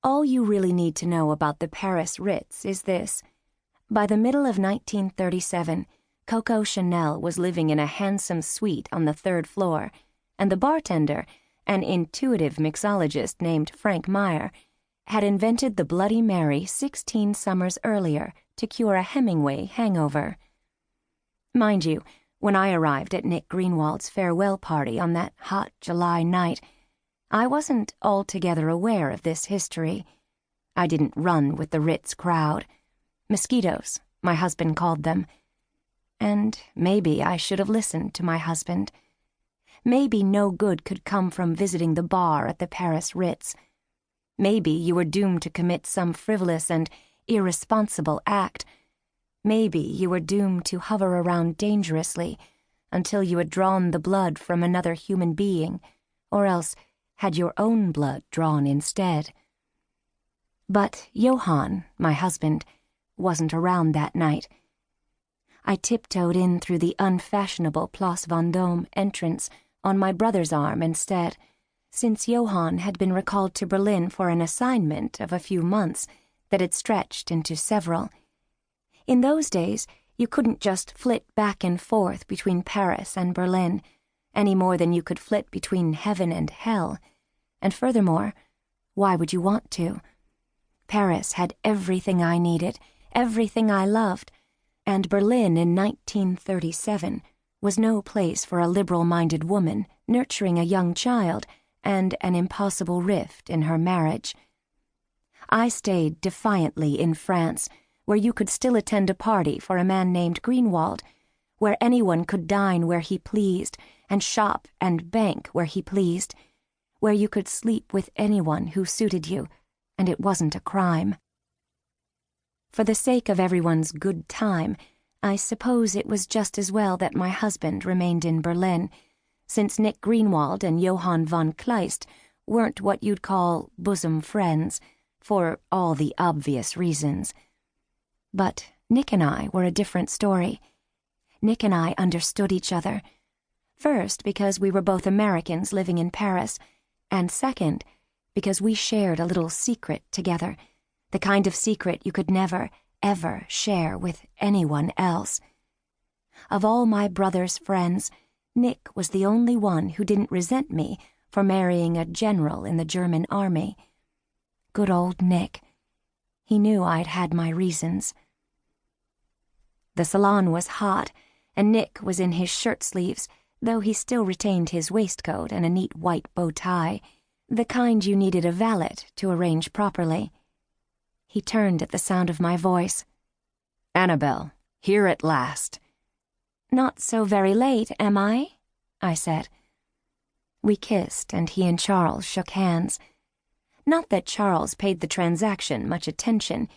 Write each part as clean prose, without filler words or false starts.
All you really need to know about the Paris Ritz is this. By the middle of 1937, Coco Chanel was living in a handsome suite on the 3rd floor, and the bartender, an intuitive mixologist named Frank Meyer, had invented the Bloody Mary 16 summers earlier to cure a Hemingway hangover. Mind you, when I arrived at Nick Greenwald's farewell party on that hot July night, I wasn't altogether aware of this history. I didn't run with the Ritz crowd. Mosquitoes, my husband called them. And maybe I should have listened to my husband. Maybe no good could come from visiting the bar at the Paris Ritz. Maybe you were doomed to commit some frivolous and irresponsible act. Maybe you were doomed to hover around dangerously until you had drawn the blood from another human being, or else had your own blood drawn instead. But Johann, my husband, wasn't around that night. I tiptoed in through the unfashionable Place Vendôme entrance on my brother's arm instead, since Johann had been recalled to Berlin for an assignment of a few months that had stretched into several. In those days, you couldn't just flit back and forth between Paris and Berlin, any more than you could flit between heaven and hell. And furthermore, why would you want to? Paris had everything I needed, everything I loved, and Berlin in 1937 was no place for a liberal-minded woman nurturing a young child and an impossible rift in her marriage. I stayed defiantly in France, where you could still attend a party for a man named Greenwald, where anyone could dine where he pleased and shop and bank where he pleased, where you could sleep with anyone who suited you, and it wasn't a crime. For the sake of everyone's good time, I suppose it was just as well that my husband remained in Berlin, since Nick Greenwald and Johann von Kleist weren't what you'd call bosom friends, for all the obvious reasons. But Nick and I were a different story. Nick and I understood each other. First, because we were both Americans living in Paris, and second, because we shared a little secret together, the kind of secret you could never, ever share with anyone else. Of all my brother's friends, Nick was the only one who didn't resent me for marrying a general in the German army. Good old Nick. He knew I'd had my reasons. The salon was hot, and Nick was in his shirt sleeves, though he still retained his waistcoat and a neat white bow tie, the kind you needed a valet to arrange properly. He turned at the sound of my voice. "Annabelle, here at last." "Not so very late, am I?" I said. We kissed, and he and Charles shook hands. Not that Charles paid the transaction much attention.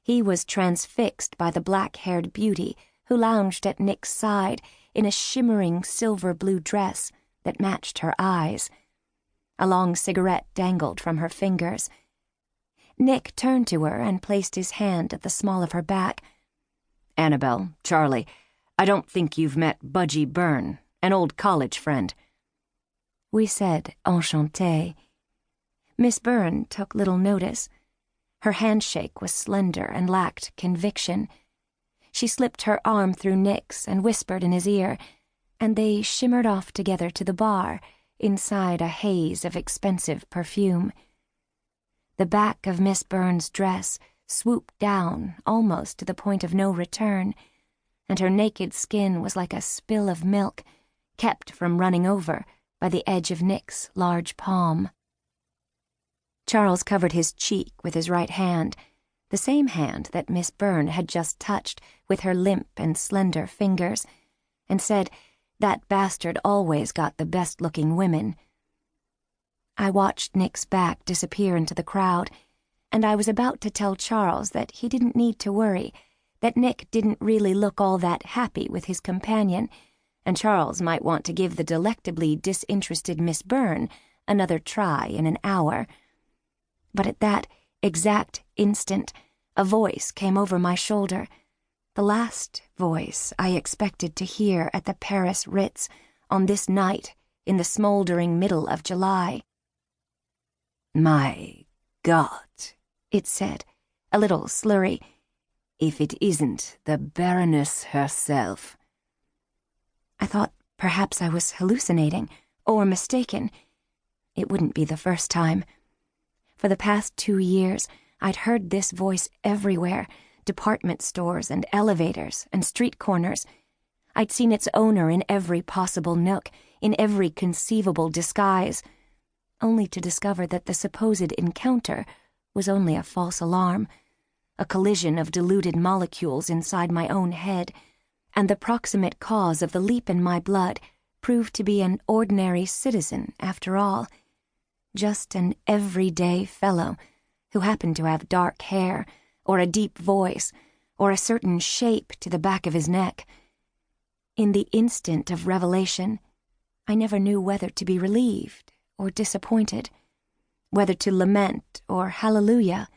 He was transfixed by the black-haired beauty who lounged at Nick's side in a shimmering silver-blue dress that matched her eyes. A long cigarette dangled from her fingers. Nick turned to her and placed his hand at the small of her back. "Annabelle, Charlie, I don't think you've met Budgie Byrne, an old college friend." We said enchanté. Miss Byrne took little notice. Her handshake was slender and lacked conviction. She slipped her arm through Nick's and whispered in his ear, and they shimmered off together to the bar, inside a haze of expensive perfume. The back of Miss Byrne's dress swooped down almost to the point of no return, and her naked skin was like a spill of milk, kept from running over by the edge of Nick's large palm. Charles covered his cheek with his right hand, the same hand that Miss Byrne had just touched with her limp and slender fingers, and said, "That bastard always got the best-looking women." I watched Nick's back disappear into the crowd, and I was about to tell Charles that he didn't need to worry, that Nick didn't really look all that happy with his companion, and Charles might want to give the delectably disinterested Miss Byrne another try in an hour. But at that exact instant, a voice came over my shoulder, the last voice I expected to hear at the Paris Ritz on this night in the smoldering middle of July. "My God," It said, a little slurry, "If it isn't the Baroness herself." I thought perhaps I was hallucinating or mistaken. It wouldn't be the first time. For the past 2 years, I'd heard this voice everywhere, department stores and elevators and street corners. I'd seen its owner in every possible nook, in every conceivable disguise, only to discover that the supposed encounter was only a false alarm, a collision of deluded molecules inside my own head, and the proximate cause of the leap in my blood proved to be an ordinary citizen after all, just an everyday fellow who happened to have dark hair, or a deep voice, or a certain shape to the back of his neck. In the instant of revelation, I never knew whether to be relieved or disappointed, whether to lament or hallelujah.